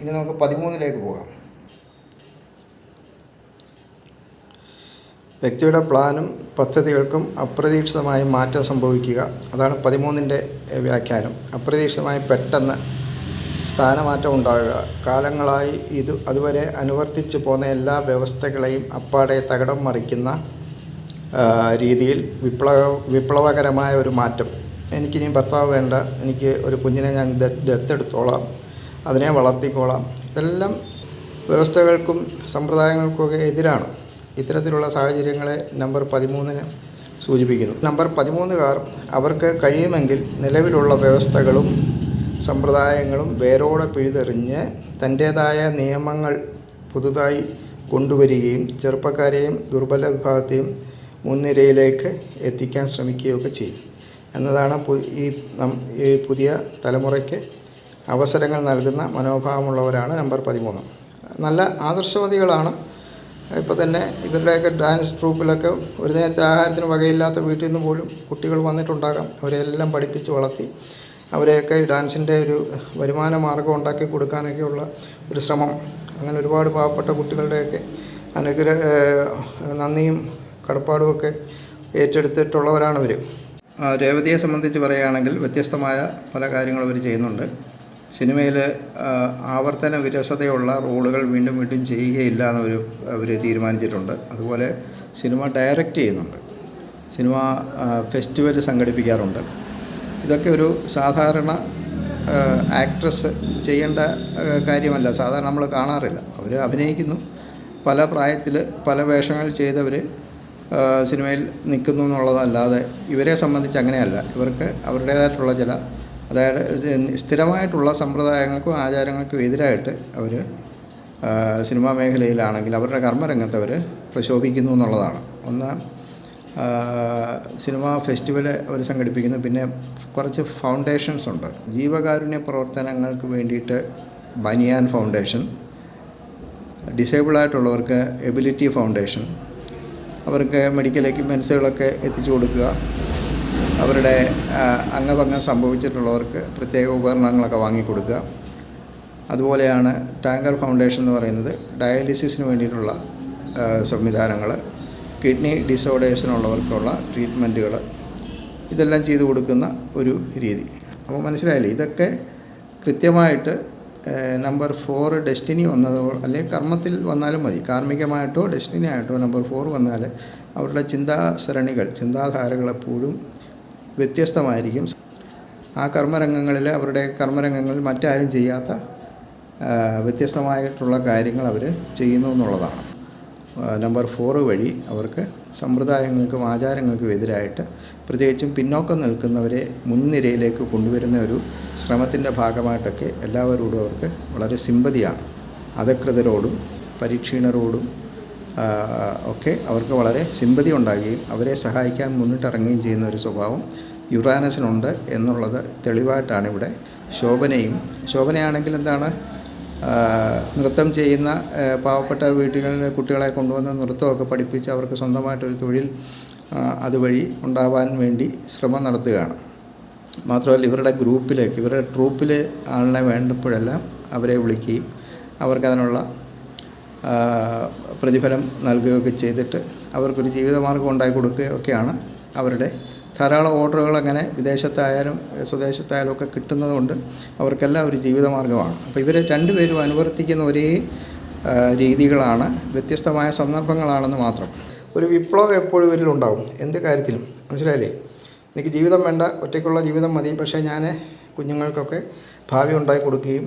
ഇനി നമുക്ക് 13ലേക്ക് പോകാം. വ്യക്തിയുടെ പ്ലാനും പദ്ധതികൾക്കും അപ്രതീക്ഷിതമായി മാറ്റം സംഭവിക്കുക. അതാണ് 13ൻ്റെ വ്യാഖ്യാനം. അപ്രതീക്ഷിതമായി പെട്ടെന്ന് സ്ഥാനമാറ്റം ഉണ്ടാകുക. കാലങ്ങളായി അതുവരെ അനുവർത്തിച്ചു പോന്ന എല്ലാ വ്യവസ്ഥകളെയും അപ്പാടെ തകിടം മറിക്കുന്ന രീതിയിൽ വിപ്ലവകരമായ ഒരു മാറ്റം. എനിക്കിനി ഭർത്താവ് വേണ്ട, എനിക്ക് ഒരു കുഞ്ഞിനെ ഞാൻ ദത്തെടുത്തോളാം, അതിനെ വളർത്തിക്കോളാം. ഇതെല്ലാം വ്യവസ്ഥകൾക്കും സമ്പ്രദായങ്ങൾക്കൊക്കെ എതിരാണ്. ഇത്തരത്തിലുള്ള സാഹചര്യങ്ങളെ നമ്പർ 13 സൂചിപ്പിക്കുന്നു. നമ്പർ 13കാർ അവർക്ക് കഴിയുമെങ്കിൽ നിലവിലുള്ള വ്യവസ്ഥകളും സമ്പ്രദായങ്ങളും വേരോടെ പിഴുതെറിഞ്ഞ് തൻ്റേതായ നിയമങ്ങൾ പുതുതായി കൊണ്ടുവരികയും ചെറുപ്പക്കാരെയും ദുർബല വിഭാഗത്തെയും മുൻനിരയിലേക്ക് എത്തിക്കാൻ ശ്രമിക്കുകയൊക്കെ ചെയ്യും എന്നതാണ് ഈ പുതിയ തലമുറയ്ക്ക് അവസരങ്ങൾ നൽകുന്ന മനോഭാവമുള്ളവരാണ് നമ്പർ 13. നല്ല ആദർശവാദികളാണ്. ഇപ്പോൾ തന്നെ ഇവരുടെയൊക്കെ ഡാൻസ് ട്രൂപ്പിലൊക്കെ ഒരു നേരത്തെ ആഹാരത്തിന് വകയില്ലാത്ത വീട്ടിൽ നിന്ന് പോലും കുട്ടികൾ വന്നിട്ടുണ്ടാകാം. അവരെല്ലാം പഠിപ്പിച്ച് വളർത്തി അവരെയൊക്കെ ഡാൻസിൻ്റെ ഒരു വരുമാന മാർഗം ഉണ്ടാക്കി കൊടുക്കാനൊക്കെയുള്ള ഒരു ശ്രമം, അങ്ങനെ ഒരുപാട് പാവപ്പെട്ട കുട്ടികളുടെയൊക്കെ നന്ദിയും കടപ്പാടുമൊക്കെ ഏറ്റെടുത്തിട്ടുള്ളവരാണ് ഇവർ. രേവതിയെ സംബന്ധിച്ച് പറയുകയാണെങ്കിൽ വ്യത്യസ്തമായ പല കാര്യങ്ങളും അവർ ചെയ്യുന്നുണ്ട്. സിനിമയിൽ ആവർത്തന വിരസതയുള്ള റോളുകൾ വീണ്ടും വീണ്ടും ചെയ്യുകയില്ല എന്ന് അവർ തീരുമാനിച്ചിട്ടുണ്ട്. അതുപോലെ സിനിമ ഡയറക്റ്റ് ചെയ്യുന്നുണ്ട്, സിനിമ ഫെസ്റ്റിവൽ സംഘടിപ്പിക്കാറുണ്ട്. ഇതൊക്കെ ഒരു സാധാരണ ആക്ട്രസ് ചെയ്യേണ്ട കാര്യമല്ല, സാധാരണ നമ്മൾ കാണാറില്ല. അവർ അഭിനയിക്കുന്നു, പല പ്രായത്തിൽ പല വേഷങ്ങൾ ചെയ്തവർ സിനിമയിൽ നിൽക്കുന്നു എന്നുള്ളതല്ലാതെ ഇവരെ സംബന്ധിച്ച് അങ്ങനെയല്ല. ഇവർക്ക് അവരുടേതായിട്ടുള്ള ചില, അതായത് സ്ഥിരമായിട്ടുള്ള സമ്പ്രദായങ്ങൾക്കും ആചാരങ്ങൾക്കും എതിരായിട്ട് അവർ സിനിമാ മേഖലയിലാണെങ്കിൽ അവരുടെ കർമ്മരംഗത്ത് അവർ പ്രശോഭിക്കുന്നു എന്നുള്ളതാണ്. ഒന്ന്, സിനിമാ ഫെസ്റ്റിവൽ അവർ സംഘടിപ്പിക്കുന്നു. പിന്നെ കുറച്ച് ഫൗണ്ടേഷൻസ് ഉണ്ട്. ജീവകാരുണ്യ പ്രവർത്തനങ്ങൾക്ക് വേണ്ടിയിട്ട് ബനിയാൻ ഫൗണ്ടേഷൻ, ഡിസേബിളായിട്ടുള്ളവർക്ക് എബിലിറ്റി ഫൗണ്ടേഷൻ, അവർക്ക് മെഡിക്കൽ എക്യുപ്മെൻസുകളൊക്കെ എത്തിച്ചു കൊടുക്കുക, അവരുടെ അംഗഭംഗം സംഭവിച്ചിട്ടുള്ളവർക്ക് പ്രത്യേക ഉപകരണങ്ങളൊക്കെ വാങ്ങിക്കൊടുക്കുക. അതുപോലെയാണ് ടാങ്കർ ഫൗണ്ടേഷൻ എന്ന് പറയുന്നത്, ഡയാലിസിസിന് വേണ്ടിയിട്ടുള്ള സംവിധാനങ്ങൾ, കിഡ്നി ഡിസോർഡേഴ്സിനുള്ളവർക്കുള്ള ട്രീറ്റ്മെൻറ്റുകൾ, ഇതെല്ലാം ചെയ്തു കൊടുക്കുന്ന ഒരു രീതി. അപ്പോൾ മനസ്സിലായില്ലേ, ഇതൊക്കെ കൃത്യമായിട്ട് നമ്പർ 4 ഡെസ്റ്റിനി വന്നതോ അല്ലെങ്കിൽ കർമ്മത്തിൽ വന്നാലും മതി, കാർമ്മികമായിട്ടോ ഡെസ്റ്റിനി ആയിട്ടോ നമ്പർ 4 വന്നാൽ അവരുടെ ചിന്താധാരകൾ എപ്പോഴും വ്യത്യസ്തമായിരിക്കും. ആ കർമ്മരംഗങ്ങളിൽ, അവരുടെ കർമ്മരംഗങ്ങളിൽ മറ്റാരും ചെയ്യാത്ത വ്യത്യസ്തമായിട്ടുള്ള കാര്യങ്ങൾ അവർ ചെയ്യുന്നു എന്നുള്ളതാണ്. നമ്പർ 4 വഴി അവർക്ക് സമ്പ്രദായങ്ങൾക്കും ആചാരങ്ങൾക്കും എതിരായിട്ട് പ്രത്യേകിച്ചും പിന്നോക്കം നിൽക്കുന്നവരെ മുൻനിരയിലേക്ക് കൊണ്ടുവരുന്ന ഒരു ശ്രമത്തിൻ്റെ ഭാഗമായിട്ടൊക്കെ എല്ലാവരോടും അവർക്ക് വളരെ സിമ്പതിയാണ്. അധകൃതരോടും പരീക്ഷീണരോടും ഒക്കെ അവർക്ക് വളരെ സിമ്പതി ഉണ്ടാകുകയും അവരെ സഹായിക്കാൻ മുന്നിട്ടിറങ്ങുകയും ചെയ്യുന്ന ഒരു സ്വഭാവം യുറാനസിനുണ്ട് എന്നുള്ളത് തെളിവായിട്ടാണ് ഇവിടെ ശോഭനയാണെങ്കിൽ എന്താണ്, നൃത്തം ചെയ്യുന്ന പാവപ്പെട്ട വീടുകളിലെ കുട്ടികളെ കൊണ്ടുവന്ന് നൃത്തമൊക്കെ പഠിപ്പിച്ച് അവർക്ക് സ്വന്തമായിട്ടൊരു തൊഴിൽ അതുവഴി ഉണ്ടാവാൻ വേണ്ടി ശ്രമം നടത്തുകയാണ്. മാത്രമല്ല ഇവരുടെ ഗ്രൂപ്പിലേക്ക്, ഇവരുടെ ട്രൂപ്പിൽ ആളിനെ വേണ്ടപ്പോഴെല്ലാം അവരെ വിളിക്കുകയും അവർക്കതിനുള്ള പ്രതിഫലം നൽകുകയൊക്കെ ചെയ്തിട്ട് അവർക്കൊരു ജീവിതമാർഗം ഉണ്ടാക്കി കൊടുക്കുകയൊക്കെയാണ് അവരുടെ ധാരാളം ഓർഡറുകൾ അങ്ങനെ വിദേശത്തായാലും സ്വദേശത്തായാലും ഒക്കെ കിട്ടുന്നതുകൊണ്ട് അവർക്കെല്ലാം ഒരു ജീവിതമാർഗ്ഗമാണ്. അപ്പോൾ ഇവർ രണ്ടുപേരും അനുവർത്തിക്കുന്ന ഒരേ രീതികളാണ്, വ്യത്യസ്തമായ സന്ദർഭങ്ങളാണെന്ന് മാത്രം. ഒരു വിപ്ലവം എപ്പോഴും ഇവരിലുണ്ടാവും, എന്ത് കാര്യത്തിലും. മനസ്സിലായില്ലേ? എനിക്ക് ജീവിതം വേണ്ട, ഒറ്റയ്ക്കുള്ള ജീവിതം മതി, പക്ഷേ ഞാൻ കുഞ്ഞുങ്ങൾക്കൊക്കെ ഭാവി ഉണ്ടാക്കി കൊടുക്കുകയും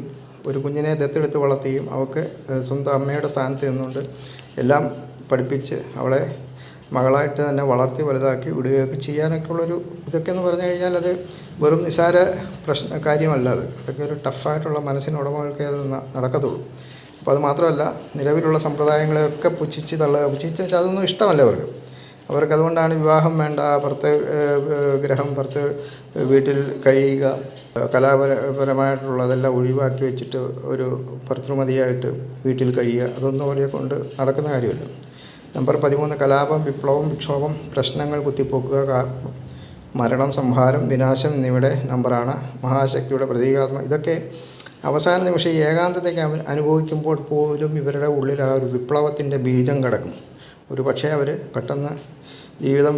ഒരു കുഞ്ഞിനെ ദത്തെടുത്ത് വളർത്തുകയും അവൾക്ക് സ്വന്തം അമ്മയുടെ സ്ഥാനത്ത് നിന്നുകൊണ്ട് എല്ലാം പഠിപ്പിച്ച് അവളെ മകളായിട്ട് തന്നെ വളർത്തി വലുതാക്കി വിടുകയൊക്കെ ചെയ്യാനൊക്കെ ഉള്ളൊരു ഇതൊക്കെ എന്ന് പറഞ്ഞു കഴിഞ്ഞാൽ അത് വെറും നിസ്സാര കാര്യമല്ല. അതൊക്കെ ഒരു ടഫായിട്ടുള്ള മനസ്സിന് ഉടമകൾക്കേ അത് നടക്കത്തുള്ളൂ. അപ്പോൾ അത് മാത്രമല്ല, നിലവിലുള്ള സമ്പ്രദായങ്ങളെയൊക്കെ പുച്ഛിച്ച് അതൊന്നും ഇഷ്ടമല്ല അവർക്കതുകൊണ്ടാണ് വിവാഹം വേണ്ട, ഭർത്ത് വീട്ടിൽ കഴിയുക, കലാപരമായിട്ടുള്ളതെല്ലാം ഒഴിവാക്കി വെച്ചിട്ട് ഒരു ഭർത്തൃമതിയായിട്ട് വീട്ടിൽ കഴിയുക, അതൊന്നും അവരെ കൊണ്ട് നടക്കുന്ന കാര്യമല്ല. നമ്പർ 13 കലാപം, വിപ്ലവം, വിക്ഷോഭം, പ്രശ്നങ്ങൾ കുത്തിപ്പൊക്കുക, മരണം, സംഹാരം, വിനാശം എന്നിവയുടെ നമ്പറാണ്. മഹാശക്തിയുടെ പ്രതീകാത്മക, ഇതൊക്കെ അവസാന നിമിഷം ഈ ഏകാന്തതയ്ക്ക് അനുഭവിക്കുമ്പോൾ പോലും ഇവരുടെ ഉള്ളിൽ ആ ഒരു വിപ്ലവത്തിൻ്റെ ബീജം കിടക്കും. ഒരു പക്ഷേ അവർ പെട്ടെന്ന് ജീവിതം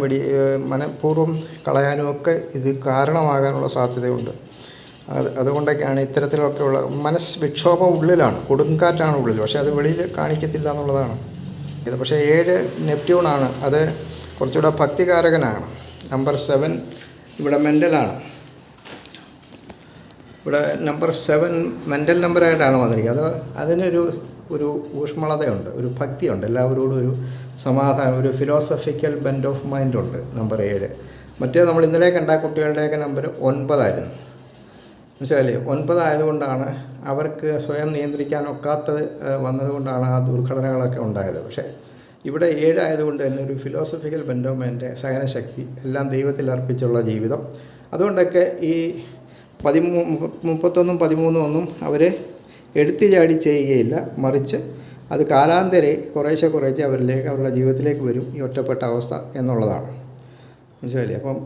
മനഃപൂർവ്വം കളയാനുമൊക്കെ ഇത് കാരണമാകാനുള്ള സാധ്യതയുണ്ട്. അതുകൊണ്ടൊക്കെയാണ് ഇത്തരത്തിലൊക്കെയുള്ള വിക്ഷോഭം ഉള്ളിലാണ്, കൊടുങ്കാറ്റാണ് ഉള്ളിൽ, പക്ഷേ അത് വെളിയിൽ കാണിക്കത്തില്ല എന്നുള്ളതാണ് ഇത്. പക്ഷേ 7 നെപ്റ്റ്യൂണാണ്, അത് കുറച്ചുകൂടെ ഭക്തികാരകനാണ്. നമ്പർ 7 ഇവിടെ മെൻ്റലാണ്. ഇവിടെ നമ്പർ 7 മെൻ്റൽ നമ്പറായിട്ടാണ് വന്നിരിക്കുന്നത്. അതിനൊരു ഊഷ്മളതയുണ്ട്, ഒരു ഭക്തിയുണ്ട്, എല്ലാവരോടും ഒരു സമാധാനം, ഒരു ഫിലോസഫിക്കൽ ബെൻഡ് ഓഫ് മൈൻഡുണ്ട് നമ്പർ 7. മറ്റേ നമ്മൾ ഇന്നലെ കണ്ട കുട്ടികളുടെയൊക്കെ നമ്പർ 9 ആയിരുന്നു. മനസ്സിലായില്ലേ? 9 ആയതുകൊണ്ടാണ് അവർക്ക് സ്വയം നിയന്ത്രിക്കാനൊക്കാത്തത് വന്നതുകൊണ്ടാണ് ആ ദുർഘടനകളൊക്കെ ഉണ്ടായത്. പക്ഷേ ഇവിടെ 7 ആയതുകൊണ്ട് തന്നെ ഒരു ഫിലോസഫിക്കൽ ബെൻഡ് ഓഫ് മൈൻഡ്, സഹനശക്തി, എല്ലാം ദൈവത്തിൽ അർപ്പിച്ചുള്ള ജീവിതം. അതുകൊണ്ടൊക്കെ ഈ 31 13 ഒന്നും അവർ എടുത്തു ചാടി ചെയ്യുകയില്ല, മറിച്ച് അത് കാലാന്തരെ കുറേശ്ശെ അവരുടെ ജീവിതത്തിലേക്ക് വരും ഈ ഒറ്റപ്പെട്ട അവസ്ഥ എന്നുള്ളതാണ്. മനസ്സിലായില്ലേ? അപ്പം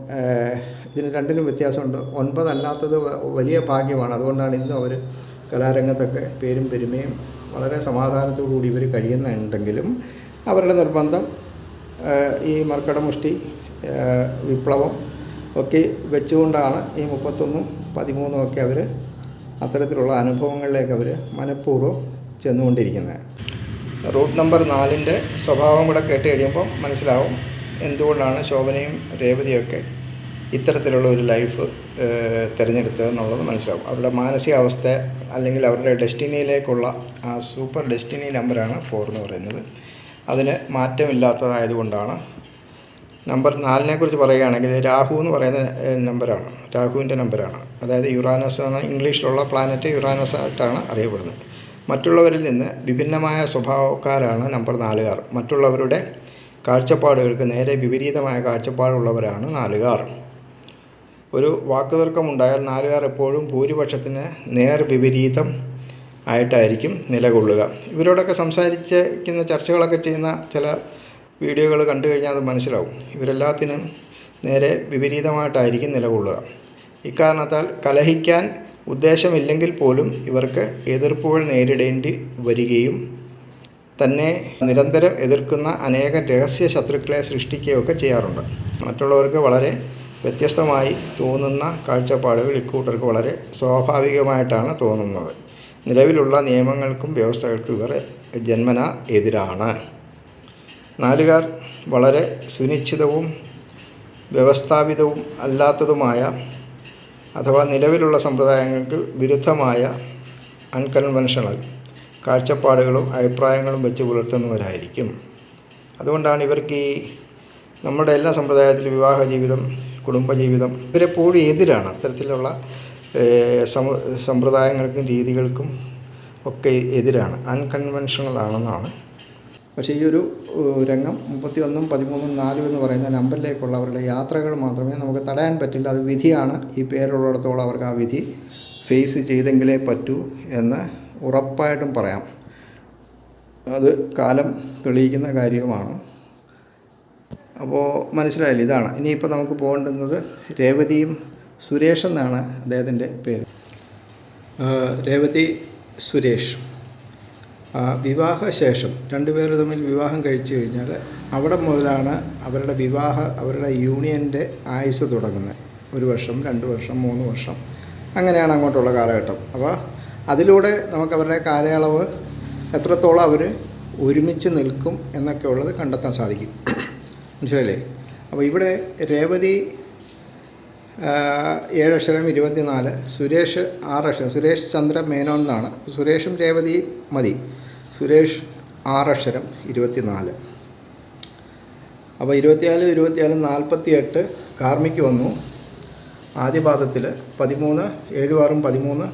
ഇതിന് രണ്ടിനും വ്യത്യാസമുണ്ട്. 9 അല്ലാത്തത് വലിയ ഭാഗ്യമാണ്. അതുകൊണ്ടാണ് ഇന്നും അവർ കലാരംഗത്തൊക്കെ പേരും പെരുമയും വളരെ സമാധാനത്തോടുകൂടി ഇവർ കഴിയുന്നുണ്ടെങ്കിലും അവരുടെ നിർബന്ധം ഈ മർക്കടമുഷ്ടി വിപ്ലവം ഒക്കെ വെച്ചുകൊണ്ടാണ് ഈ 31 13 ഒക്കെ അവർ അത്തരത്തിലുള്ള അനുഭവങ്ങളിലേക്ക് അവർ മനഃപൂർവ്വം ചെന്നുകൊണ്ടിരിക്കുന്നത്. റൂട്ട് നമ്പർ 4ൻ്റെ സ്വഭാവം കൂടെ കേട്ട് കഴിയുമ്പോൾ മനസ്സിലാവും എന്തുകൊണ്ടാണ് ശോഭനയും രേവതിയൊക്കെ ഇത്തരത്തിലുള്ള ഒരു ലൈഫ് തിരഞ്ഞെടുത്തതെന്നുള്ളത് മനസ്സിലാവും. അവരുടെ മാനസികാവസ്ഥ അല്ലെങ്കിൽ അവരുടെ ഡെസ്റ്റിനിയിലേക്കുള്ള ആ സൂപ്പർ ഡെസ്റ്റിനി നമ്പറാണ് 4 എന്ന് പറയുന്നത്. അതിന് മാറ്റമില്ലാത്തതായതുകൊണ്ടാണ്. നമ്പർ 4-നെക്കുറിച്ച് പറയുകയാണെങ്കിൽ രാഹു എന്ന് പറയുന്ന നമ്പറാണ്, രാഹുവിൻ്റെ നമ്പറാണ്. അതായത് യുറാനസ് എന്ന ഇംഗ്ലീഷിലുള്ള പ്ലാനറ്റ് യുറാനസ് ആയിട്ടാണ് അറിയപ്പെടുന്നത്. മറ്റുള്ളവരിൽ നിന്ന് വിഭിന്നമായ സ്വഭാവക്കാരാണ് നമ്പർ 4കാർ. മറ്റുള്ളവരുടെ കാഴ്ചപ്പാടുകൾക്ക് നേരെ വിപരീതമായ കാഴ്ചപ്പാടുള്ളവരാണ് 4കാർ. ഒരു വാക്കുതർക്കമുണ്ടായാൽ 4കാർ എപ്പോഴും ഭൂരിപക്ഷത്തിന് നേർ വിപരീതം ആയിട്ടായിരിക്കും നിലകൊള്ളുക. ഇവരോടൊക്കെ സംസാരിക്കുന്ന ചർച്ചകളൊക്കെ ചെയ്യുന്ന ചില വീഡിയോകൾ കണ്ടു കഴിഞ്ഞാൽ അത് മനസ്സിലാവും. ഇവരെല്ലാത്തിനും നേരെ വിപരീതമായിട്ടായിരിക്കും നിലകൊള്ളുക. ഇക്കാരണത്താൽ കലഹിക്കാൻ ഉദ്ദേശമില്ലെങ്കിൽ പോലും ഇവർക്ക് എതിർപ്പുകൾ നേരിടേണ്ടി വരികയും തന്നെ നിരന്തരം എതിർക്കുന്ന അനേകം രഹസ്യ ശത്രുക്കളെ സൃഷ്ടിക്കുകയൊക്കെ ചെയ്യാറുണ്ട്. മറ്റുള്ളവർക്ക് വളരെ വ്യത്യസ്തമായി തോന്നുന്ന കാഴ്ചപ്പാടുകൾ ഇക്കൂട്ടർക്ക് വളരെ സ്വാഭാവികമായിട്ടാണ് തോന്നുന്നത്. നിലവിലുള്ള നിയമങ്ങൾക്കും വ്യവസ്ഥകൾക്കും ഇവർ ജന്മന എതിരാണ്. 4കാർ വളരെ സുനിശ്ചിതവും വ്യവസ്ഥാപിതവും അല്ലാത്തതുമായ അഥവാ നിലവിലുള്ള സമ്പ്രദായങ്ങൾക്ക് വിരുദ്ധമായ അൺകൺവെൻഷണൽ കാഴ്ചപ്പാടുകളും അഭിപ്രായങ്ങളും വെച്ച് പുലർത്തുന്നവരായിരിക്കും. അതുകൊണ്ടാണ് ഇവർക്ക് ഈ നമ്മുടെ എല്ലാ സമ്പ്രദായത്തിലും വിവാഹ ജീവിതം, കുടുംബജീവിതം ഇവരെപ്പോഴും എതിരാണ്. അത്തരത്തിലുള്ള സമ്പ്രദായങ്ങൾക്കും രീതികൾക്കും ഒക്കെ എതിരാണ്, അൺകൺവെൻഷണൽ ആണെന്നാണ്. പക്ഷേ ഈ ഒരു രംഗം 31 13 4 എന്ന് പറയുന്ന നമ്പറിലേക്കുള്ള അവരുടെ യാത്രകൾ മാത്രമേ നമുക്ക് തടയാൻ പറ്റില്ല. അത് വിധിയാണ്. ഈ പേരുള്ളിടത്തോളം അവർക്ക് ആ വിധി ഫേസ് ചെയ്തെങ്കിലേ പറ്റൂ എന്ന് ഉറപ്പായിട്ടും പറയാം. അത് കാലം തെളിയിക്കുന്ന കാര്യവുമാണ്. അപ്പോൾ മനസ്സിലായില്ല, ഇതാണ്. ഇനിയിപ്പോൾ നമുക്ക് പോകേണ്ടുന്നത് രേവതിയും സുരേഷ് എന്നാണ് അദ്ദേഹത്തിൻ്റെ പേര്. രേവതി സുരേഷ് വിവാഹശേഷം രണ്ടുപേർ തമ്മിൽ വിവാഹം കഴിച്ചു കഴിഞ്ഞാൽ അവിടെ മുതലാണ് അവരുടെ യൂണിയൻ്റെ ആയുസ് തുടങ്ങുന്നത്. 1 വർഷം, 2 വർഷം, 3 വർഷം, അങ്ങനെയാണ് അങ്ങോട്ടുള്ള കാലഘട്ടം. അപ്പോൾ അതിലൂടെ നമുക്ക് അവരുടെ കാലയളവ് എത്രത്തോളം അവർ ഒരുമിച്ച് നിൽക്കും എന്നൊക്കെ ഉള്ളത് കണ്ടെത്താൻ സാധിക്കും. മനസ്സിലായില്ലേ? അപ്പോൾ ഇവിടെ രേവതി 7 അക്ഷരം 24, സുരേഷ് 6 അക്ഷരം, സുരേഷ് ചന്ദ്ര മേനോൻ എന്നാണ്. സുരേഷും രേവതി മതി. സുരേഷ് 6 അക്ഷരം 24. അപ്പോൾ 24 24 48 കാർമിക്ക് വന്നു. ആദ്യ പാദത്തിൽ 13 7 6 13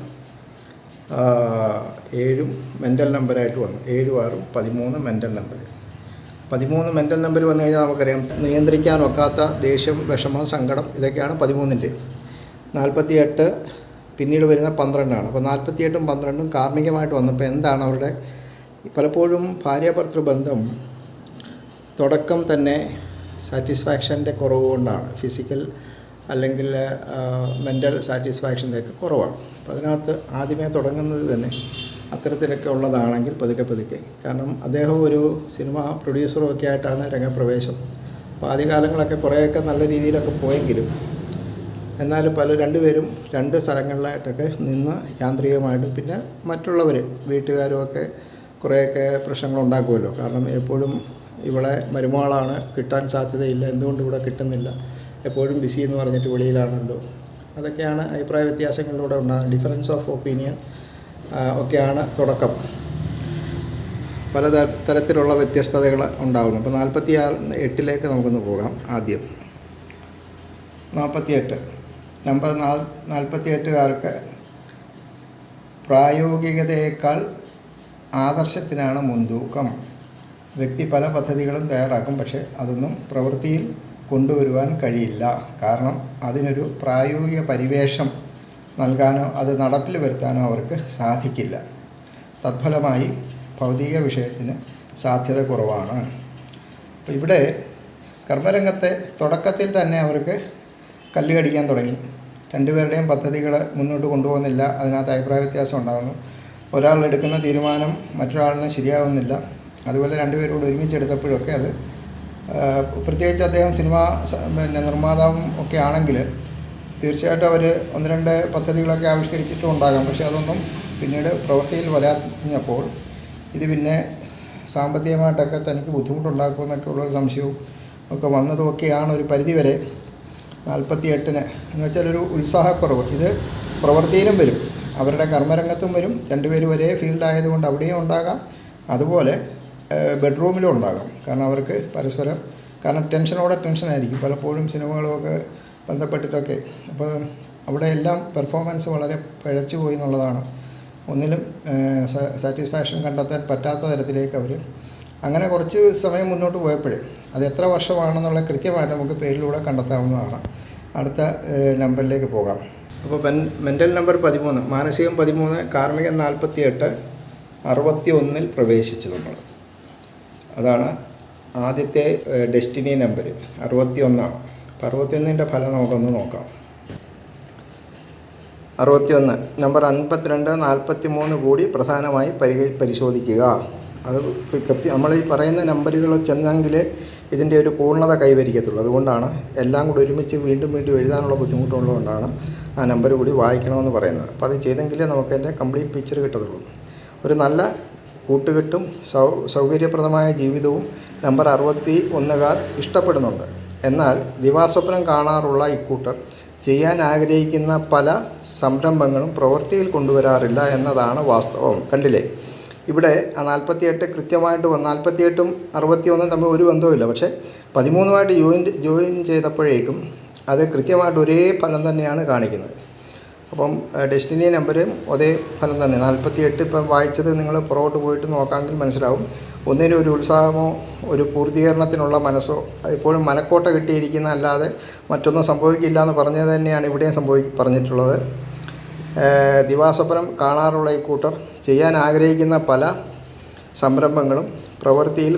7 മെൻ്റൽ നമ്പറായിട്ട് വന്നു. 7 6 13 മെൻ്റൽ നമ്പർ. 13 മെൻ്റൽ നമ്പർ വന്നു കഴിഞ്ഞാൽ നമുക്കറിയാം നിയന്ത്രിക്കാനൊക്കാത്ത ദേഷ്യം, വിഷമം, സങ്കടം, ഇതൊക്കെയാണ് 13ൻ്റെ. 48 പിന്നീട് വരുന്ന 12ആണ്. അപ്പോൾ 48ഉം 12ഉം കാർമികമായിട്ട് വന്നപ്പോൾ എന്താണ് അവരുടെ പലപ്പോഴും ഭാര്യാഭർത്തൃ ബന്ധം തുടക്കം തന്നെ സാറ്റിസ്ഫാക്ഷൻ്റെ കുറവ് കൊണ്ടാണ്, ഫിസിക്കൽ അല്ലെങ്കിൽ മെൻ്റൽ സാറ്റിസ്ഫാക്ഷൻ്റെയൊക്കെ കുറവാണ്. അപ്പോൾ അതിനകത്ത് ആദ്യമേ തുടങ്ങുന്നത് തന്നെ അത്തരത്തിലൊക്കെ ഉള്ളതാണെങ്കിൽ പതുക്കെ കാരണം അദ്ദേഹം ഒരു സിനിമ പ്രൊഡ്യൂസറും ഒക്കെ ആയിട്ടാണ് രംഗപ്രവേശം. അപ്പോൾ ആദ്യകാലങ്ങളൊക്കെ കുറേയൊക്കെ നല്ല രീതിയിലൊക്കെ പോയെങ്കിലും എന്നാലും രണ്ടുപേരും രണ്ട് സ്ഥലങ്ങളിലായിട്ടൊക്കെ നിന്ന് യാന്ത്രികമായിട്ടും പിന്നെ മറ്റുള്ളവർ വീട്ടുകാരുമൊക്കെ കുറേയൊക്കെ പ്രശ്നങ്ങളുണ്ടാക്കുമല്ലോ. കാരണം എപ്പോഴും ഇവളെ മരുമകളാണ്, കിട്ടാൻ സാധ്യതയില്ല, എന്തുകൊണ്ട് ഇവിടെ കിട്ടുന്നില്ല, എപ്പോഴും ബിസി എന്ന് പറഞ്ഞിട്ട് വെളിയിലാണല്ലോ. അതൊക്കെയാണ് അഭിപ്രായ വ്യത്യാസങ്ങളിലൂടെ ഉണ്ടാകുന്നത്. ഡിഫറൻസ് ഓഫ് ഒപ്പീനിയൻ ഒക്കെയാണ് തുടക്കം. പല തരത്തിലുള്ള വ്യത്യസ്തതകൾ ഉണ്ടാകുന്നു. അപ്പോൾ 48 നമുക്കൊന്ന് പോകാം. ആദ്യം 48 നമ്പർ 48കാർക്ക് പ്രായോഗികതയേക്കാൾ ആദർശത്തിനാണ് മുൻതൂക്കം. വ്യക്തി പല പദ്ധതികളും തയ്യാറാക്കും, പക്ഷേ അതൊന്നും പ്രവൃത്തിയിൽ കൊണ്ടുവരുവാൻ കഴിയില്ല. കാരണം അതിനൊരു പ്രായോഗിക പരിവേഷം നൽകാനോ അത് നടപ്പിൽ വരുത്താനോ അവർക്ക് സാധിക്കില്ല. തത്ഫലമായി ഭൗതിക വിഷയത്തിന് സാധ്യത കുറവാണ്. അപ്പോൾ ഇവിടെ കർമ്മരംഗത്തെ തുടക്കത്തിൽ തന്നെ അവർക്ക് കല്ല് കടിക്കാൻ തുടങ്ങി. രണ്ടുപേരുടെയും പദ്ധതികൾ മുന്നോട്ട് കൊണ്ടുപോകുന്നില്ല, അതിനകത്ത് അഭിപ്രായ വ്യത്യാസം ഉണ്ടാകുന്നു. ഒരാൾ എടുക്കുന്ന തീരുമാനം മറ്റൊരാളിന് ശരിയാകുന്നില്ല. അതുപോലെ രണ്ടുപേരോട് ഒരുമിച്ചെടുത്തപ്പോഴൊക്കെ അത് പ്രത്യേകിച്ച് അദ്ദേഹം നിർമ്മാതാവും ഒക്കെ ആണെങ്കിൽ തീർച്ചയായിട്ടും അവർ 1-2 പദ്ധതികളൊക്കെ ആവിഷ്കരിച്ചിട്ടും ഉണ്ടാകാം. പക്ഷേ അതൊന്നും പിന്നീട് പ്രവൃത്തിയിൽ വരാഞ്ഞപ്പോൾ ഇത് പിന്നെ സാമ്പത്തികമായിട്ടൊക്കെ തനിക്ക് ബുദ്ധിമുട്ടുണ്ടാക്കുമെന്നൊക്കെ ഉള്ളൊരു സംശയവും ഒക്കെ വന്നതുമൊക്കെയാണ് ഒരു പരിധിവരെ 48 എന്ന് വെച്ചാൽ ഒരു ഉത്സാഹക്കുറവ്. ഇത് പ്രവൃത്തിയിലും വരും, അവരുടെ കർമ്മരംഗത്തും വരും. രണ്ടുപേരും ഒരേ ഫീൽഡായതുകൊണ്ട് അവിടെയും ഉണ്ടാകാം, അതുപോലെ ബെഡ്റൂമിലും ഉണ്ടാകാം. കാരണം അവർക്ക് പരസ്പരം ടെൻഷനായിരിക്കും പലപ്പോഴും സിനിമകളുമൊക്കെ ബന്ധപ്പെട്ടിട്ടൊക്കെ. അപ്പോൾ അവിടെ എല്ലാം പെർഫോമൻസ് വളരെ പിഴച്ചു പോയി എന്നുള്ളതാണ്. ഒന്നിലും സാറ്റിസ്ഫാക്ഷൻ കണ്ടെത്താൻ പറ്റാത്ത തരത്തിലേക്ക് അവർ അങ്ങനെ കുറച്ച് സമയം മുന്നോട്ട് പോയപ്പോഴേ അത് എത്ര വർഷമാണെന്നുള്ള കൃത്യമായിട്ട് നമുക്ക് പേരിലൂടെ കണ്ടെത്താവുന്നതാണ്. അടുത്ത നമ്പറിലേക്ക് പോകാം. അപ്പോൾ മെൻ്റൽ നമ്പർ 13, മാനസികം 13, കാർമ്മികം 48, 61 പ്രവേശിച്ചു നമ്മൾ. അതാണ് ആദ്യത്തെ ഡെസ്റ്റിനി നമ്പർ 61. അപ്പോൾ 61ൻ്റെ ഫലം നമുക്കൊന്ന് നോക്കാം. 61 നമ്പർ 52, 43 കൂടി പ്രധാനമായി പരിശോധിക്കുക. അത് നമ്മൾ ഈ പറയുന്ന നമ്പറുകൾ ചെന്നെങ്കിൽ ഇതിൻ്റെ ഒരു പൂർണ്ണത കൈവരിക്കത്തുള്ളൂ. അതുകൊണ്ടാണ് എല്ലാം കൂടി ഒരുമിച്ച് വീണ്ടും എഴുതാനുള്ള ബുദ്ധിമുട്ടുള്ളതുകൊണ്ടാണ് ആ നമ്പർ കൂടി വായിക്കണമെന്ന് പറയുന്നത്. അപ്പോൾ അത് ചെയ്തെങ്കിലേ നമുക്ക് അതിൻ്റെ കംപ്ലീറ്റ് പിക്ചർ കിട്ടത്തുള്ളൂ. ഒരു നല്ല കൂട്ടുകെട്ടും സൗകര്യപ്രദമായ ജീവിതവും നമ്പർ 61കാർ ഇഷ്ടപ്പെടുന്നുണ്ട്. എന്നാൽ ദിവാസ്വപ്നം കാണാറുള്ള ഇക്കൂട്ടർ ചെയ്യാൻ ആഗ്രഹിക്കുന്ന പല സംരംഭങ്ങളും പ്രവൃത്തിയിൽ കൊണ്ടുവരാറില്ല എന്നതാണ് വാസ്തവം. കണ്ടില്ലേ, ഇവിടെ ആ 48 കൃത്യമായിട്ട് 48ഉം 61ഉം തമ്മിൽ ഒരു ബന്ധവുമില്ല. പക്ഷേ 13ഉമായിട്ട് ജോയിൻ ചെയ്തപ്പോഴേക്കും അത് കൃത്യമായിട്ട് ഒരേ ഫലം തന്നെയാണ് കാണിക്കുന്നത്. അപ്പം ഡെസ്റ്റിനി നമ്പരും ഒരേ ഫലം തന്നെ. 48 ഇപ്പം വായിച്ചത് നിങ്ങൾ പുറകോട്ട് പോയിട്ട് നോക്കാമെങ്കിൽ മനസ്സിലാവും. ഒന്നിനും ഒരു ഉത്സാഹമോ ഒരു പൂർത്തീകരണത്തിനുള്ള മനസ്സോ എപ്പോഴും മനക്കോട്ട കിട്ടിയിരിക്കുന്ന അല്ലാതെ മറ്റൊന്നും സംഭവിക്കില്ല എന്ന് പറഞ്ഞത് തന്നെയാണ് ഇവിടെയും പറഞ്ഞിട്ടുള്ളത്. ദിവാസ്വപ്നം കാണാറുള്ള ഇക്കൂട്ടർ ചെയ്യാൻ ആഗ്രഹിക്കുന്ന പല സംരംഭങ്ങളും പ്രവൃത്തിയിൽ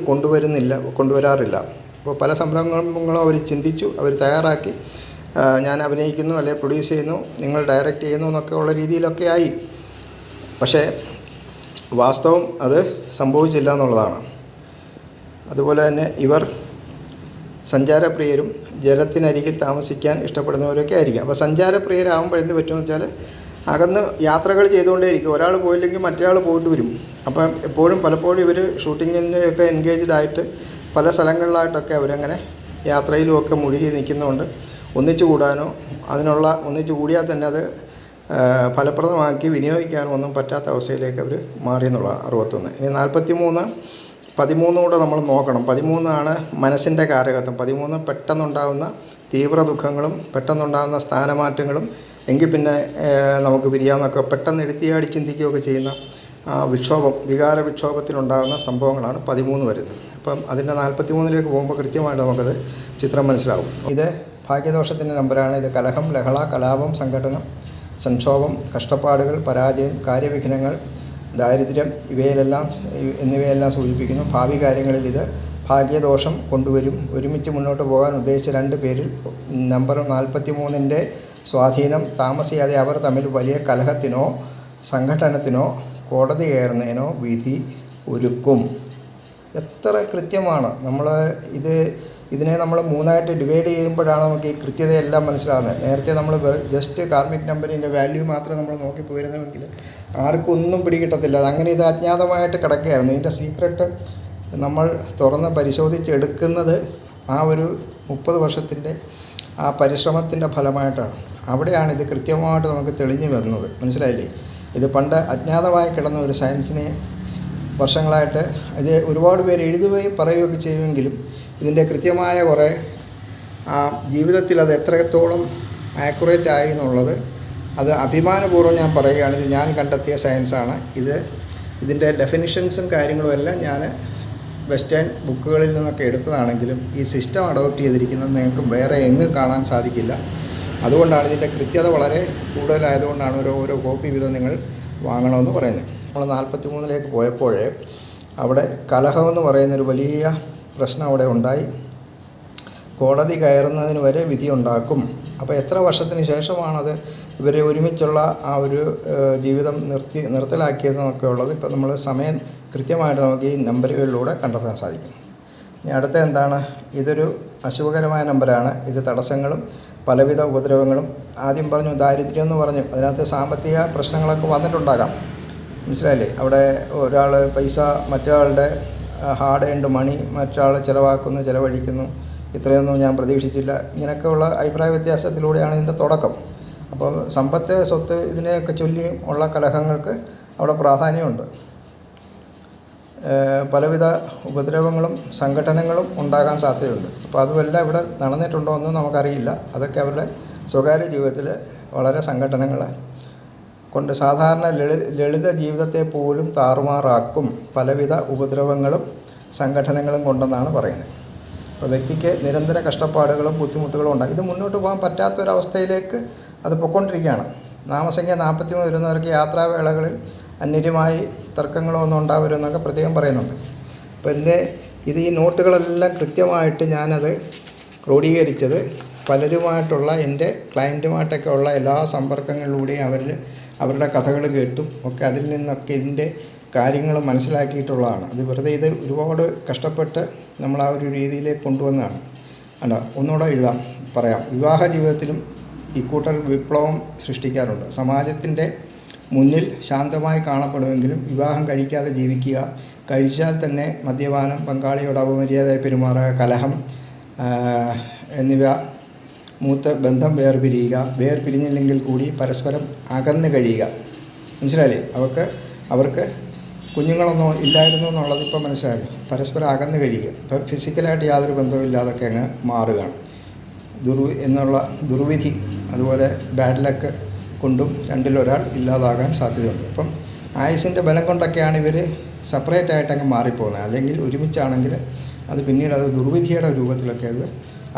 കൊണ്ടുവരാറില്ല. അപ്പോൾ പല സംരംഭങ്ങളും അവർ ചിന്തിച്ചു, അവർ തയ്യാറാക്കി, ഞാൻ അഭിനയിക്കുന്നു, അല്ലെങ്കിൽ പ്രൊഡ്യൂസ് ചെയ്യുന്നു, നിങ്ങൾ ഡയറക്റ്റ് ചെയ്യുന്നു എന്നൊക്കെ ഉള്ള രീതിയിലൊക്കെ ആയി. പക്ഷേ വാസ്തവം അത് സംഭവിച്ചില്ല എന്നുള്ളതാണ്. അതുപോലെ തന്നെ ഇവർ സഞ്ചാരപ്രിയരും ജലത്തിനരികിൽ താമസിക്കാൻ ഇഷ്ടപ്പെടുന്നവരൊക്കെ ആയിരിക്കും. അപ്പോൾ സഞ്ചാരപ്രിയരാകുമ്പോൾ എന്ത് പറ്റുമെന്ന് വെച്ചാൽ അകന്ന് യാത്രകൾ ചെയ്തുകൊണ്ടേയിരിക്കും. ഒരാൾ പോയില്ലെങ്കിൽ മറ്റേ ആൾ പോയിട്ട് വരും. അപ്പം പലപ്പോഴും ഇവർ ഷൂട്ടിങ്ങിൻ്റെയൊക്കെ എൻഗേജ്ഡ് ആയിട്ട് പല സ്ഥലങ്ങളിലായിട്ടൊക്കെ അവരങ്ങനെ യാത്രയിലുമൊക്കെ മുഴുകി നിൽക്കുന്നതുകൊണ്ട് ഒന്നിച്ചു കൂടാനോ ഒന്നിച്ചു കൂടിയാൽ തന്നെ അത് ഫലപ്രദമാക്കി വിനിയോഗിക്കാനോ ഒന്നും പറ്റാത്ത അവസ്ഥയിലേക്ക് അവർ മാറി എന്നുള്ളതാണ് 61. ഇനി 43, 13 കൂടെ നമ്മൾ നോക്കണം. 13 മനസ്സിൻ്റെ കാരകത്വം. 13 പെട്ടെന്നുണ്ടാകുന്ന തീവ്ര ദുഃഖങ്ങളും പെട്ടെന്നുണ്ടാകുന്ന സ്ഥാനമാറ്റങ്ങളും എങ്കിൽ പിന്നെ നമുക്ക് പിരിയാമെന്നൊക്കെ പെട്ടെന്ന് എടുത്തിയാടി ചിന്തിക്കുകയൊക്കെ ചെയ്യുന്ന വികാര വിക്ഷോഭത്തിനുണ്ടാകുന്ന സംഭവങ്ങളാണ് 13 വരുന്നത്. അപ്പം അതിൻ്റെ 43ലേക്ക് പോകുമ്പോൾ കൃത്യമായിട്ട് നമുക്കത് ചിത്രം മനസ്സിലാവും. ഇത് ഭാഗ്യദോഷത്തിൻ്റെ നമ്പറാണ്. ഇത് കലഹം, ലഹള, കലാപം, സംഘടനം, സംക്ഷോഭം, കഷ്ടപ്പാടുകൾ, പരാജയം, കാര്യവിഘ്നങ്ങൾ, ദാരിദ്ര്യം എന്നിവയെല്ലാം സൂചിപ്പിക്കുന്നു. ഭാവി കാര്യങ്ങളിൽ ഇത് ഭാഗ്യദോഷം കൊണ്ടുവരും. ഒരുമിച്ച് മുന്നോട്ട് പോകാൻ ഉദ്ദേശിച്ച 2 പേരിൽ നമ്പർ 43-ൻ്റെ സ്വാധീനം താമസിയാതെ അവർ തമ്മിൽ വലിയ കലഹത്തിനോ സംഘട്ടനത്തിനോ കോടതി കയറുന്നതിനോ വിധി ഒരുക്കും. എത്ര കൃത്യമാണ്! ഇതിനെ നമ്മൾ 3ആയിട്ട് ഡിവൈഡ് ചെയ്യുമ്പോഴാണ് നമുക്ക് ഈ കൃത്യതയെല്ലാം മനസ്സിലാകുന്നത്. നേരത്തെ നമ്മൾ ജസ്റ്റ് കാർമിക് നമ്പറിൻ്റെ വാല്യൂ മാത്രം നമ്മൾ നോക്കി പോയിരുന്നുവെങ്കിൽ ആർക്കും ഒന്നും പിടികിട്ടത്തില്ല. അങ്ങനെ ഇത് അജ്ഞാതമായിട്ട് കിടക്കുകയായിരുന്നു. ഇതിൻ്റെ സീക്രട്ട് നമ്മൾ തുറന്ന് പരിശോധിച്ചെടുക്കുന്നത് ആ ഒരു 30 വർഷത്തിൻ്റെ ആ പരിശ്രമത്തിൻ്റെ ഫലമായിട്ടാണ്. അവിടെയാണ് ഇത് കൃത്യമായിട്ട് നമുക്ക് തെളിഞ്ഞു വരുന്നത്. മനസ്സിലായില്ലേ? ഇത് പണ്ട് അജ്ഞാതമായി കിടന്ന ഒരു സയൻസിനെ വർഷങ്ങളായിട്ട് ഇത് ഒരുപാട് പേര് എഴുതുകയും പറയുകയൊക്കെ ചെയ്യുമെങ്കിലും ഇതിൻ്റെ കൃത്യമായ കുറേ ജീവിതത്തിൽ അത് എത്രത്തോളം ആക്യുറേറ്റ് ആയി എന്നുള്ളത് അത് അഭിമാനപൂർവ്വം ഞാൻ പറയുകയാണ്. ഇത് ഞാൻ കണ്ടെത്തിയ സയൻസാണ്. ഇതിൻ്റെ ഡെഫിനിഷൻസും കാര്യങ്ങളും എല്ലാം ഞാൻ വെസ്റ്റേൺ ബുക്കുകളിൽ നിന്നൊക്കെ എടുത്തതാണെങ്കിലും ഈ സിസ്റ്റം അഡോപ്റ്റ് ചെയ്തിരിക്കുന്നത് നിങ്ങൾക്ക് വേറെ എങ്ങും കാണാൻ സാധിക്കില്ല. അതുകൊണ്ടാണ് ഇതിൻ്റെ കൃത്യത വളരെ കൂടുതലായതുകൊണ്ടാണ് ഓരോ കോപ്പി വീതം നിങ്ങൾ വാങ്ങണമെന്ന് പറയുന്നത്. നമ്മൾ 43-ലേക്ക് പോയപ്പോൾ അവിടെ കലഹമെന്ന് പറയുന്നൊരു വലിയ പ്രശ്നം അവിടെ ഉണ്ടായി. കോടതി കയറുന്നതിന് വരെ വിധി ഉണ്ടാക്കും. അപ്പോൾ എത്ര വർഷത്തിന് ശേഷമാണത് ഇവരെ ഒരുമിച്ചുള്ള ആ ഒരു ജീവിതം നിർത്തലാക്കിയതെന്നൊക്കെ ഉള്ളത് ഇപ്പോൾ നമ്മൾ സമയം കൃത്യമായിട്ട് നമുക്ക് ഈ നമ്പറുകളിലൂടെ കണ്ടെത്താൻ സാധിക്കും. ഇനി അടുത്ത എന്താണ്? ഇതൊരു അശുഭകരമായ നമ്പറാണ്. ഇത് തടസ്സങ്ങളും പലവിധ ഉപദ്രവങ്ങളും, ആദ്യം പറഞ്ഞു ദാരിദ്ര്യം എന്ന് പറഞ്ഞു, അതിനകത്ത് സാമ്പത്തിക പ്രശ്നങ്ങളൊക്കെ വന്നിട്ടുണ്ടാകാം. മനസ്സിലായില്ലേ? അവിടെ ഒരാൾ പൈസ മറ്റൊരാളുടെ ഹാർഡ് ഏൺഡ് മണി മറ്റൊരാൾ ചിലവഴിക്കുന്നു, ഇത്രയൊന്നും ഞാൻ പ്രതീക്ഷിച്ചില്ല, ഇങ്ങനെയൊക്കെയുള്ള അഭിപ്രായ വ്യത്യാസത്തിലൂടെയാണ് ഇതിൻ്റെ തുടക്കം. അപ്പോൾ സമ്പത്ത്, സ്വത്ത് ഇതിനെയൊക്കെ ചൊല്ലി ഉള്ള കലഹങ്ങൾക്ക് അവിടെ പ്രാധാന്യമുണ്ട്. പലവിധ ഉപദ്രവങ്ങളും സംഘടനകളും ഉണ്ടാകാൻ സാധ്യതയുണ്ട്. അപ്പോൾ അതുമെല്ലാം ഇവിടെ നടന്നിട്ടുണ്ടോ എന്നും നമുക്കറിയില്ല. അതൊക്കെ അവരുടെ സ്വകാര്യ ജീവിതത്തിൽ വളരെ സംഘടനകളെ കൊണ്ട് സാധാരണ ലളിത ജീവിതത്തെ പോലും താറുമാറാക്കും പലവിധ ഉപദ്രവങ്ങളും സംഘടനകളും കൊണ്ടെന്നാണ് പറയുന്നത്. അപ്പോൾ വ്യക്തിക്ക് നിരന്തര കഷ്ടപ്പാടുകളും ബുദ്ധിമുട്ടുകളും ഉണ്ടാകും. ഇത് മുന്നോട്ട് പോകാൻ പറ്റാത്തൊരവസ്ഥയിലേക്ക് അത് പൊയ്ക്കൊണ്ടിരിക്കുകയാണ്. നാമസംഖ്യ 43 വരുന്നവർക്ക് യാത്രാവേളകളിൽ അന്യരുമായി തർക്കങ്ങളോ ഒന്നും ഉണ്ടാവരുമെന്നൊക്കെ പ്രത്യേകം പറയുന്നുണ്ട്. അപ്പോൾ ഈ നോട്ടുകളെല്ലാം കൃത്യമായിട്ട് ഞാനത് ക്രോഡീകരിച്ചത് പലരുമായിട്ടുള്ള എൻ്റെ ക്ലയൻറ്റുമായിട്ടൊക്കെ ഉള്ള എല്ലാ സമ്പർക്കങ്ങളിലൂടെയും അവരുടെ കഥകൾ കേട്ടും ഒക്കെ അതിൽ നിന്നൊക്കെ ഇതിൻ്റെ കാര്യങ്ങൾ മനസ്സിലാക്കിയിട്ടുള്ളതാണ്. അത് വെറുതെ ഇത് ഒരുപാട് കഷ്ടപ്പെട്ട് നമ്മൾ ആ ഒരു രീതിയിലേക്ക് കൊണ്ടുവന്നതാണ്. അല്ല, ഒന്നുകൂടെ പറയാം. വിവാഹ ജീവിതത്തിലും ഇക്കൂട്ടർ വിപ്ലവം സൃഷ്ടിക്കാറുണ്ട്. സമാജത്തിൻ്റെ മുന്നിൽ ശാന്തമായി കാണപ്പെടുമെങ്കിലും വിവാഹം കഴിക്കാതെ ജീവിക്കുക, കഴിച്ചാൽ തന്നെ മദ്യപാനം, പങ്കാളിയോട് അപമര്യാദയായി പെരുമാറുക, കലഹം എന്നിവ മൂത്ത് ബന്ധം വേർപിരിഞ്ഞില്ലെങ്കിൽ കൂടി പരസ്പരം അകന്ന് കഴിയുക. മനസ്സിലായില്ലേ? അവർക്ക് കുഞ്ഞുങ്ങളൊന്നും ഇല്ലായിരുന്നു എന്നുള്ളത് ഇപ്പോൾ മനസ്സിലായി. പരസ്പരം അകന്ന് കഴിയുക. ഇപ്പോൾ ഫിസിക്കലായിട്ട് യാതൊരു ബന്ധമില്ലാതൊക്കെ അങ്ങ് മാറുകയാണ്. ദുർവിധി അതുപോലെ ബാഡ് ലക്ക് കൊണ്ടും രണ്ടിലൊരാൾ ഇല്ലാതാകാൻ സാധ്യതയുണ്ട്. അപ്പം ആയുസിൻ്റെ ബലം കൊണ്ടൊക്കെയാണ് ഇവർ സെപ്പറേറ്റ് ആയിട്ട് അങ്ങ് മാറിപ്പോകുന്നത്. അല്ലെങ്കിൽ ഒരുമിച്ചാണെങ്കിൽ അത് പിന്നീട് അത് ദുർവിധിയുടെ രൂപത്തിലൊക്കെ അത്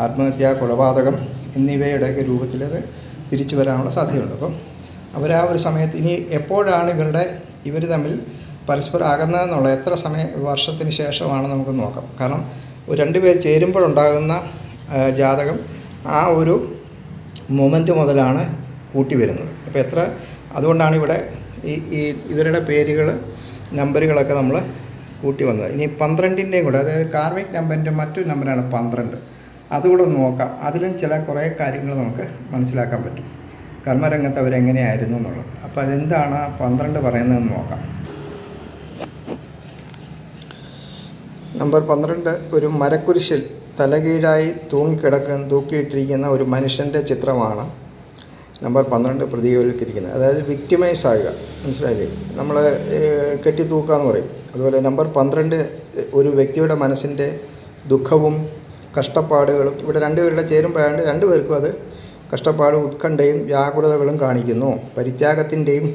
ആത്മഹത്യ, കൊലപാതകം എന്നിവയുടെയൊക്കെ രൂപത്തിൽ അത് തിരിച്ചു വരാനുള്ള സാധ്യതയുണ്ട്. അപ്പം ആ ഒരു സമയത്ത് ഇനി എപ്പോഴാണ് ഇവർ തമ്മിൽ പരസ്പരം അകന്നതെന്നുള്ള എത്ര വർഷത്തിന് ശേഷമാണ് നമുക്ക് നോക്കാം. കാരണം 2 പേർ ചേരുമ്പോഴുണ്ടാകുന്ന ജാതകം ആ ഒരു മൊമെൻ്റ് മുതലാണ് കൂട്ടി വരുന്നത്. അപ്പോൾ അതുകൊണ്ടാണ് ഇവിടെ ഇവരുടെ പേരുകൾ, നമ്പറുകളൊക്കെ നമ്മൾ കൂട്ടി വന്നത്. ഇനി 12ൻ്റെയും കൂടെ, അതായത് കാർമിക് നമ്പറിൻ്റെ മറ്റൊരു നമ്പറാണ് 12. അതുകൂടെ ഒന്ന് നോക്കാം. അതിലും കുറേ കാര്യങ്ങൾ നമുക്ക് മനസ്സിലാക്കാൻ പറ്റും, കർമ്മരംഗത്ത് അവരെങ്ങനെയായിരുന്നു എന്നുള്ളത്. അപ്പോൾ അതെന്താണ് 12 പറയുന്നതെന്ന് നോക്കാം. നമ്പർ 12 ഒരു മരക്കുരിശിൽ തലകീഴായി തൂക്കിയിട്ടിരിക്കുന്ന ഒരു മനുഷ്യൻ്റെ ചിത്രമാണ് നമ്പർ 12 പ്രതികരിക്കുന്നത്. അതായത് വിക്ടിമൈസ് ആകുക. മനസ്സിലായില്ലേ? നമ്മൾ കെട്ടി തൂക്കാന്ന് പറയും. അതുപോലെ നമ്പർ 12 ഒരു വ്യക്തിയുടെ മനസ്സിൻ്റെ ദുഃഖവും കഷ്ടപ്പാടുകളും ഇവിടെ 2 പേരുടെ ചേരുമ്പോഴാണ് 2 പേർക്കും അത് കഷ്ടപ്പാടും ഉത്കണ്ഠയും വ്യാകുലതകളും കാണിക്കുന്നു. പരിത്യാഗത്തിൻ്റെയും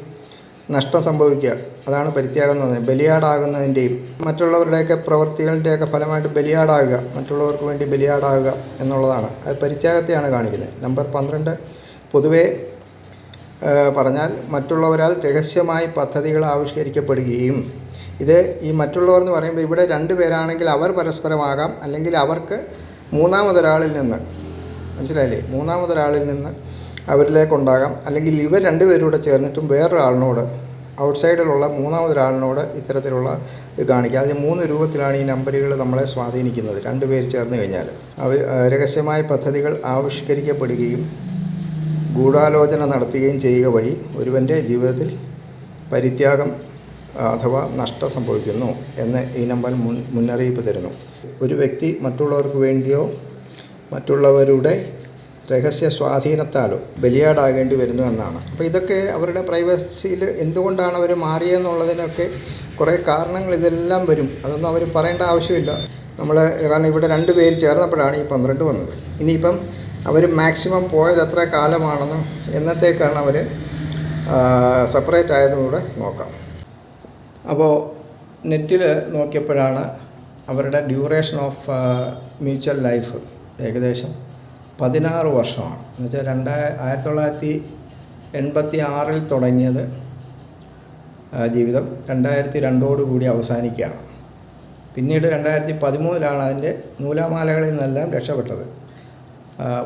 നഷ്ടം സംഭവിക്കുക, അതാണ് പരിത്യാഗം എന്ന് പറയുന്നത്. ബലിയാടാകുന്നതിൻ്റെയും മറ്റുള്ളവരുടെയൊക്കെ പ്രവൃത്തികളുടെയൊക്കെ ഫലമായിട്ട് ബലിയാടാകുക, മറ്റുള്ളവർക്ക് വേണ്ടി ബലിയാടാകുക എന്നുള്ളതാണ്. അത് പരിത്യാഗത്തെയാണ് കാണിക്കുന്നത്. നമ്പർ 12 പൊതുവേ പറഞ്ഞാൽ മറ്റുള്ളവരാൽ രഹസ്യമായി പദ്ധതികൾ ആവിഷ്കരിക്കപ്പെടുകയും ഇത് ഈ മറ്റുള്ളവർ എന്ന് പറയുമ്പോൾ ഇവിടെ 2 പേരാണെങ്കിൽ അവർ പരസ്പരമാകാം, അല്ലെങ്കിൽ അവർക്ക് മൂന്നാമതൊരാളിൽ നിന്ന്, മനസ്സിലായില്ലേ, മൂന്നാമതൊരാളിൽ നിന്ന് അവരിലേക്കുണ്ടാകാം, അല്ലെങ്കിൽ ഇവർ 2 പേരൂടെ ചേർന്നിട്ടും വേറൊരാളിനോട്, ഔട്ട്സൈഡിലുള്ള മൂന്നാമതൊരാളിനോട് ഇത്തരത്തിലുള്ള ഇത് കാണിക്കുക. അതിന് 3 രൂപത്തിലാണ് ഈ നമ്പറുകൾ നമ്മളെ സ്വാധീനിക്കുന്നത്. 2 പേര് ചേർന്ന് കഴിഞ്ഞാൽ രഹസ്യമായ പദ്ധതികൾ ആവിഷ്കരിക്കപ്പെടുകയും ഗൂഢാലോചന നടത്തുകയും ചെയ്യുക വഴി ഒരുവൻ്റെ ജീവിതത്തിൽ പരിത്യാഗം അഥവാ നഷ്ടം സംഭവിക്കുന്നു എന്ന് ഈ നമ്പർ മുന്നറിയിപ്പ് തരുന്നു. ഒരു വ്യക്തി മറ്റുള്ളവർക്ക് വേണ്ടിയോ മറ്റുള്ളവരുടെ രഹസ്യ സ്വാധീനത്താലോ ബലിയാടാകേണ്ടി വരുന്നു എന്നാണ്. അപ്പോൾ ഇതൊക്കെ അവരുടെ പ്രൈവസിയിൽ എന്തുകൊണ്ടാണ് അവർ മാറിയെന്നുള്ളതിനൊക്കെ കുറേ കാരണങ്ങൾ ഇതെല്ലാം വരും. അതൊന്നും അവർ പറയേണ്ട ആവശ്യമില്ല. കാരണം ഇവിടെ 2 പേര് ചേർന്നപ്പോഴാണ് ഈ 12 വന്നത്. ഇനിയിപ്പം അവർ മാക്സിമം പോയത് എത്ര കാലമാണെന്നും എന്നത്തേക്കാണ് അവർ സെപ്പറേറ്റ് ആയതും കൂടെ നോക്കാം. അപ്പോൾ നെറ്റിൽ നോക്കിയപ്പോഴാണ് അവരുടെ ഡ്യൂറേഷൻ ഓഫ് മ്യൂച്വൽ ലൈഫ് ഏകദേശം 16 വർഷമാണ്. എന്നുവെച്ചാൽ 1986 തുടങ്ങിയത് ജീവിതം 2002 കൂടി അവസാനിക്കുകയാണ്. പിന്നീട് 2013 അതിൻ്റെ നൂലാമാലകളിൽ നിന്നെല്ലാം രക്ഷപ്പെട്ടത്.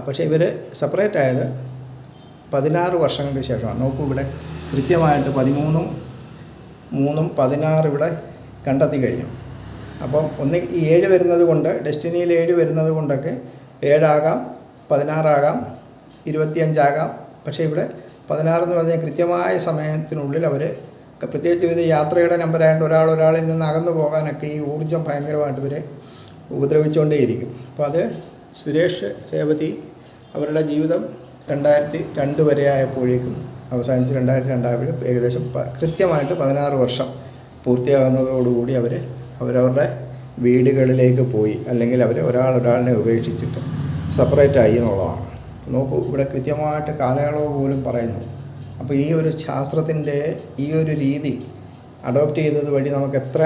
പക്ഷേ ഇവർ സെപ്പറേറ്റ് ആയത് 16 വർഷങ്ങൾക്ക് ശേഷമാണ്. നോക്കൂ, ഇവിടെ കൃത്യമായിട്ട് 13ഉം 3ഉം 16 ഇവിടെ കണ്ടെത്തി കഴിഞ്ഞു. അപ്പം ഒന്ന് ഈ 7 വരുന്നത് കൊണ്ട്, ഡെസ്റ്റിനിയിൽ 7 വരുന്നത് കൊണ്ടൊക്കെ 7 ആകാം, 16 ആകാം, 25 ആകാം. പക്ഷേ ഇവിടെ 16 എന്ന് പറഞ്ഞാൽ കൃത്യമായ സമയത്തിനുള്ളിൽ അവർ, പ്രത്യേകിച്ച് ഇത് യാത്രയുടെ നമ്പറായതുകൊണ്ട് ഒരാളിൽ നിന്ന് അകന്നു പോകാനൊക്കെ ഈ ഊർജ്ജം ഭയങ്കരമായിട്ട് ഇവരെ ഉപദ്രവിച്ചുകൊണ്ടേയിരിക്കും. അപ്പോൾ അത് സുരേഷ് രേവതി അവരുടെ ജീവിതം 2002 വരെ ആയപ്പോഴേക്കും അവസാനിച്ച് 2002 ഏകദേശം കൃത്യമായിട്ട് 16 വർഷം പൂർത്തിയാകുന്നതോടുകൂടി അവരവരുടെ വീടുകളിലേക്ക് പോയി, അല്ലെങ്കിൽ അവർ ഒരാളിനെ ഉപേക്ഷിച്ചിട്ട് സെപ്പറേറ്റ് ആയി എന്നുള്ളതാണ്. നോക്കൂ, ഇവിടെ കൃത്യമായിട്ട് കാലയളവ് പോലും പറയുന്നു. അപ്പോൾ ഈ ഒരു ശാസ്ത്രത്തിൻ്റെ ഈ ഒരു രീതി അഡോപ്റ്റ് ചെയ്തത് വഴി നമുക്ക് എത്ര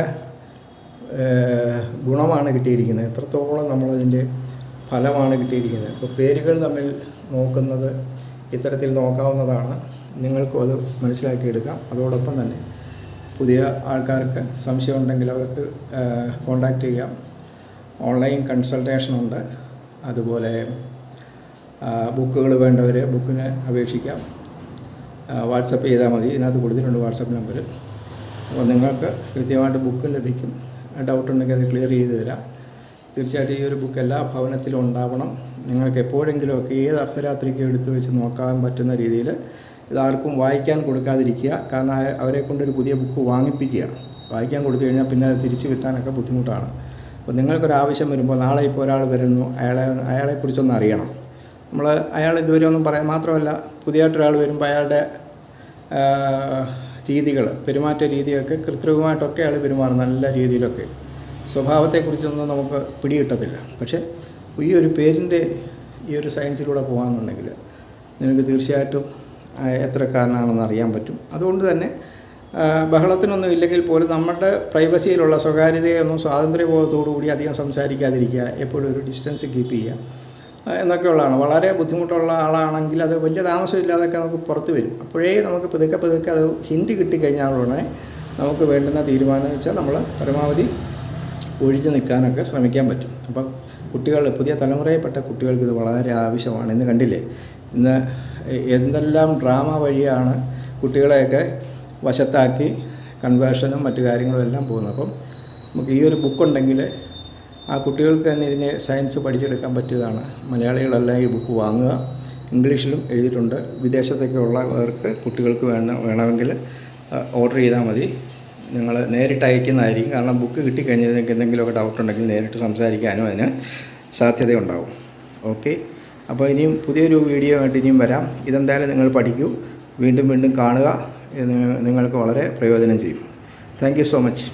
ഗുണമാണ് കിട്ടിയിരിക്കുന്നത്, എത്രത്തോളം നമ്മളതിൻ്റെ ഫലമാണ് കിട്ടിയിരിക്കുന്നത്. ഇപ്പോൾ പേരുകൾ തമ്മിൽ നോക്കുന്നത് ഇത്തരത്തിൽ നോക്കാവുന്നതാണ്. നിങ്ങൾക്കും അത് മനസ്സിലാക്കിയെടുക്കാം. അതോടൊപ്പം തന്നെ പുതിയ ആൾക്കാർക്ക് സംശയം ഉണ്ടെങ്കിൽ അവർക്ക് കോൺടാക്റ്റ് ചെയ്യാം. ഓൺലൈൻ കൺസൾട്ടേഷനുണ്ട്. അതുപോലെ ബുക്കുകൾ വേണ്ടവർ ബുക്കിന് അപേക്ഷിക്കാം. വാട്സപ്പ് ചെയ്താൽ മതി. ഇതിനകത്ത് കൊടുത്തിട്ടുണ്ട് വാട്സപ്പ് നമ്പർ. അപ്പോൾ നിങ്ങൾക്ക് കൃത്യമായിട്ട് ബുക്ക് ലഭിക്കും. ഡൗട്ട് ഉണ്ടെങ്കിൽ അത് ക്ലിയർ ചെയ്ത് തരാം. തീർച്ചയായിട്ടും ഈ ഒരു ബുക്ക് എല്ലാ ഭവനത്തിലും ഉണ്ടാവണം. നിങ്ങൾക്ക് എപ്പോഴെങ്കിലുമൊക്കെ ഏത് അർദ്ധരാത്രിക്ക് എടുത്തു വെച്ച് നോക്കാൻ പറ്റുന്ന രീതിയിൽ ഇതാർക്കും വായിക്കാൻ കൊടുക്കാതിരിക്കുക. കാരണം അവരെ കൊണ്ടൊരു പുതിയ ബുക്ക് വാങ്ങിപ്പിക്കുക. വായിക്കാൻ കൊടുത്തു കഴിഞ്ഞാൽ പിന്നെ അത് തിരിച്ച് കിട്ടാനൊക്കെ ബുദ്ധിമുട്ടാണ്. അപ്പോൾ നിങ്ങൾക്കൊരാവശ്യം വരുമ്പോൾ, നാളെ ഇപ്പോൾ ഒരാൾ വരുന്നു, അയാളെക്കുറിച്ചൊന്ന് അറിയണം. അയാൾ ഇതുവരെ ഒന്നും പറയാൻ, മാത്രമല്ല പുതിയതായിട്ടൊരാൾ വരുമ്പോൾ അയാളുടെ രീതികൾ, പെരുമാറ്റ രീതിയൊക്കെ കൃത്രിമമായിട്ടൊക്കെ അയാൾ പെരുമാറും. നല്ല രീതിയിലൊക്കെ സ്വഭാവത്തെക്കുറിച്ചൊന്നും നമുക്ക് പിടികിട്ടത്തില്ല. പക്ഷേ ഈ ഒരു പേരിൻ്റെ ഈ ഒരു സയൻസിലൂടെ പോകാമെന്നുണ്ടെങ്കിൽ നിങ്ങൾക്ക് തീർച്ചയായിട്ടും എത്രക്കാരനാണെന്ന് അറിയാൻ പറ്റും. അതുകൊണ്ട് തന്നെ ബഹളത്തിനൊന്നും ഇല്ലെങ്കിൽ പോലും നമ്മുടെ പ്രൈവസിയിലുള്ള സ്വകാര്യതയൊന്നും സ്വാതന്ത്ര്യബോധത്തോടു കൂടി അധികം സംസാരിക്കാതിരിക്കുക, എപ്പോഴും ഒരു ഡിസ്റ്റൻസ് കീപ്പ് ചെയ്യുക എന്നൊക്കെയുള്ളതാണ്. വളരെ ബുദ്ധിമുട്ടുള്ള ആളാണെങ്കിൽ അത് വലിയ താമസമില്ലാതൊക്കെ നമുക്ക് പുറത്ത് വരും. അപ്പോഴേ നമുക്ക് പതുക്കെ അത് ഹിൻഡ് കിട്ടിക്കഴിഞ്ഞാലുടനെ നമുക്ക് വേണ്ടുന്ന തീരുമാനം വെച്ചാൽ നമ്മൾ പരമാവധി ഒഴിഞ്ഞു നിൽക്കാനൊക്കെ ശ്രമിക്കാൻ പറ്റും. അപ്പം കുട്ടികൾ, പുതിയ തലമുറയിൽപ്പെട്ട കുട്ടികൾക്ക് ഇത് വളരെ ആവശ്യമാണ്. ഇന്ന് കണ്ടില്ലേ, ഇന്ന് എന്തെല്ലാം ഡ്രാമ വഴിയാണ് കുട്ടികളെയൊക്കെ വശത്താക്കി കൺവേർഷനും മറ്റു കാര്യങ്ങളും എല്ലാം പോകുന്നത്. അപ്പം നമുക്ക് ഈ ഒരു ബുക്കുണ്ടെങ്കിൽ ആ കുട്ടികൾക്ക് തന്നെ ഇതിനെ സയൻസ് പഠിച്ചെടുക്കാൻ പറ്റിയതാണ്. മലയാളികളെല്ലാം ഈ ബുക്ക് വാങ്ങുക. ഇംഗ്ലീഷിലും എഴുതിയിട്ടുണ്ട്. വിദേശത്തൊക്കെ ഉള്ളവർക്ക് കുട്ടികൾക്ക് വേണമെങ്കിൽ ഓർഡർ ചെയ്താൽ മതി. നിങ്ങൾ നേരിട്ട് അയക്കുന്നതായിരിക്കും. കാരണം ബുക്ക് കിട്ടിക്കഴിഞ്ഞാൽ നിങ്ങൾക്ക് എന്തെങ്കിലുമൊക്കെ ഡൗട്ട് ഉണ്ടെങ്കിൽ നേരിട്ട് സംസാരിക്കാനും അതിന് സാധ്യതയുണ്ടാവും. ഓക്കെ, അപ്പോൾ ഇനിയും പുതിയൊരു വീഡിയോ ആയിട്ട് ഇനിയും വരാം. ഇതെന്തായാലും നിങ്ങൾ പഠിക്കൂ, വീണ്ടും കാണുക. നിങ്ങൾക്ക് വളരെ പ്രയോജനം ചെയ്യും. Thank you so much.